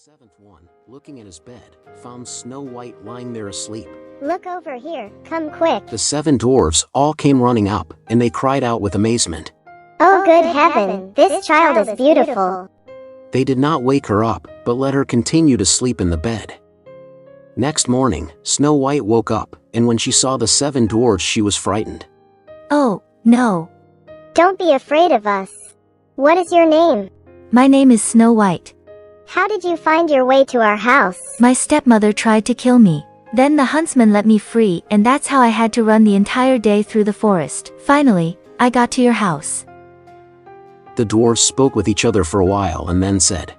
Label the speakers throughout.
Speaker 1: seventh one, looking at his bed, found Snow White lying there asleep.
Speaker 2: Look over here, come quick.
Speaker 1: The 7 dwarfs all came running up, and they cried out with amazement.
Speaker 2: Oh good heaven, this child is beautiful.
Speaker 1: They did not wake her up, but let her continue to sleep in the bed. Next morning, Snow White woke up, and when she saw the 7 dwarfs she was frightened.
Speaker 3: Oh, no.
Speaker 2: Don't be afraid of us. What is your name?
Speaker 3: My name is Snow White.
Speaker 2: How did you find your way to our house?
Speaker 3: My stepmother tried to kill me. Then the huntsman let me free, and that's how I had to run the entire day through the forest. Finally, I got to your house.
Speaker 1: The dwarfs spoke with each other for a while and then said,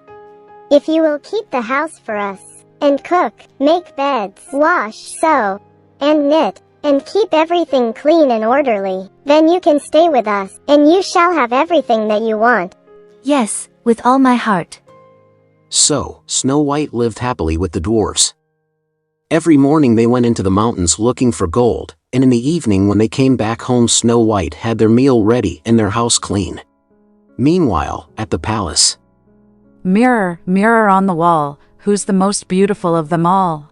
Speaker 2: If you will keep the house for us, and cook, make beds, wash, sew, and knit, and keep everything clean and orderly, then you can stay with us, and you shall have everything that you want.
Speaker 3: Yes, with all my heart.
Speaker 1: So, Snow White lived happily with the dwarfs. Every morning they went into the mountains looking for gold, and in the evening when they came back home Snow White had their meal ready and their house clean. Meanwhile, at the palace.
Speaker 4: Mirror, mirror on the wall, who's the most beautiful of them all?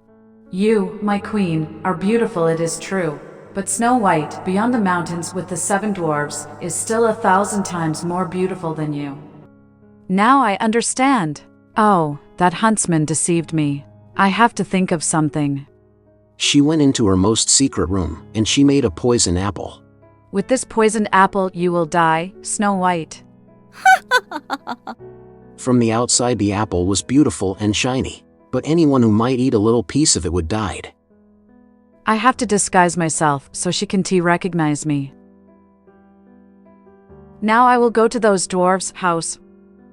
Speaker 4: You, my queen, are beautiful, it is true. But Snow White, beyond the mountains with the 7 dwarfs, is still 1,000 times more beautiful than you. Now I understand. Oh, that huntsman deceived me. I have to think of something.
Speaker 1: She went into her most secret room, and she made a poison apple.
Speaker 4: With this poisoned apple you will die, Snow White.
Speaker 1: From the outside the apple was beautiful and shiny, but anyone who might eat a little piece of it would die.
Speaker 4: I have to disguise myself so she can recognize me. Now I will go to those dwarfs' house.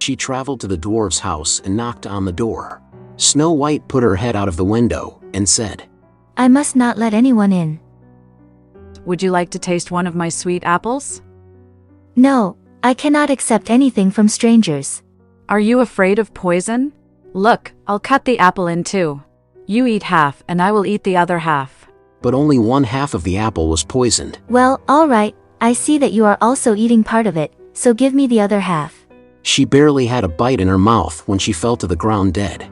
Speaker 1: She traveled to the dwarf's house and knocked on the door. Snow White put her head out of the window and said,
Speaker 3: I must not let anyone in.
Speaker 4: Would you like to taste one of my sweet apples?
Speaker 3: No, I cannot accept anything from strangers.
Speaker 4: Are you afraid of poison? Look, I'll cut the apple in 2. You eat half and I will eat the other half.
Speaker 1: But only 1/2 of the apple was poisoned.
Speaker 3: Well, all right, I see that you are also eating part of it, so give me the other half.
Speaker 1: She barely had a bite in her mouth when she fell to the ground dead.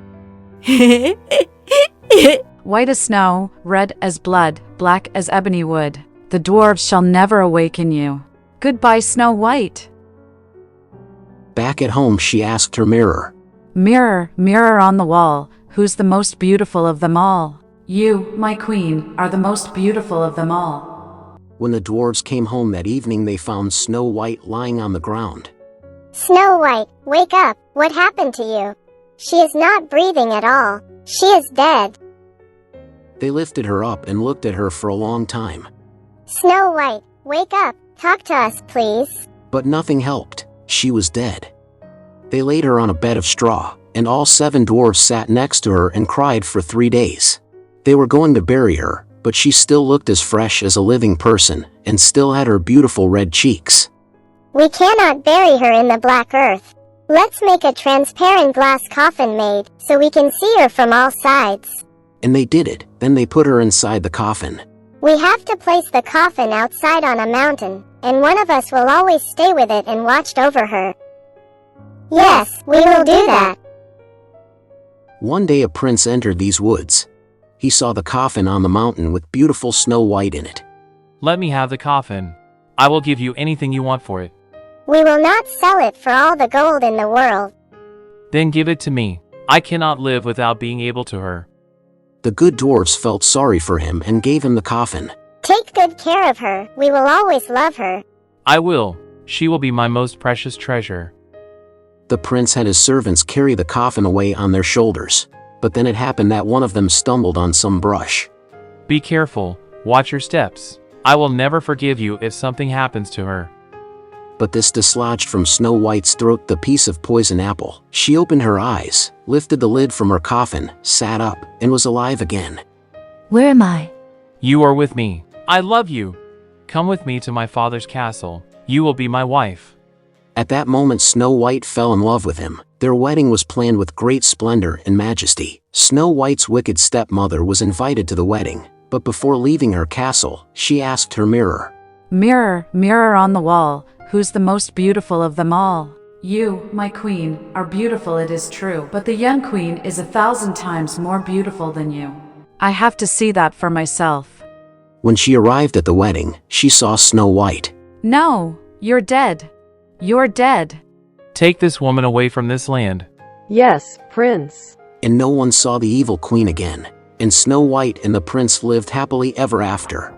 Speaker 4: White as snow, red as blood, black as ebony wood. The dwarves shall never awaken you. Goodbye, Snow White.
Speaker 1: Back at home she asked her mirror.
Speaker 4: Mirror, mirror on the wall, who's the most beautiful of them all? You, my queen, are the most beautiful of them all.
Speaker 1: When the dwarves came home that evening they found Snow White lying on the ground.
Speaker 2: Snow White, wake up, what happened to you? She is not breathing at all. She is dead.
Speaker 1: They lifted her up and looked at her for a long time.
Speaker 2: Snow White, wake up, talk to us please.
Speaker 1: But nothing helped. She was dead. They laid her on a bed of straw, and all 7 dwarfs sat next to her and cried for 3 days. They were going to bury her, but she still looked as fresh as a living person, and still had her beautiful red cheeks.
Speaker 2: We cannot bury her in the black earth. Let's make a transparent glass coffin made, so we can see her from all sides.
Speaker 1: And they did it. Then they put her inside the coffin.
Speaker 2: We have to place the coffin outside on a mountain, and one of us will always stay with it and watch over her. Yes, we will do that.
Speaker 1: One day a prince entered these woods. He saw the coffin on the mountain with beautiful Snow White in it.
Speaker 5: Let me have the coffin. I will give you anything you want for it.
Speaker 2: We will not sell it for all the gold in the world.
Speaker 5: Then give it to me. I cannot live without being able to her.
Speaker 1: The good dwarfs felt sorry for him and gave him the coffin.
Speaker 2: Take good care of her. We will always love her.
Speaker 5: I will. She will be my most precious treasure.
Speaker 1: The prince had his servants carry the coffin away on their shoulders. But then it happened that one of them stumbled on some brush.
Speaker 5: Be careful. Watch your steps. I will never forgive you if something happens to her.
Speaker 1: But this dislodged from Snow White's throat the piece of poison apple. She opened her eyes, lifted the lid from her coffin, sat up, and was alive again.
Speaker 3: Where am I?
Speaker 5: You are with me. I love you. Come with me to my father's castle. You will be my wife.
Speaker 1: At that moment Snow White fell in love with him. Their wedding was planned with great splendor and majesty. Snow White's wicked stepmother was invited to the wedding, but before leaving her castle, she asked her mirror.
Speaker 4: Mirror, mirror on the wall, who's the most beautiful of them all? You, my queen, are beautiful, it is true, but the young queen is 1,000 times more beautiful than you. I have to see that for myself.
Speaker 1: When she arrived at the wedding, she saw Snow White.
Speaker 4: No, you're dead. You're dead.
Speaker 5: Take this woman away from this land.
Speaker 6: Yes, Prince.
Speaker 1: And no one saw the evil queen again. And Snow White and the prince lived happily ever after.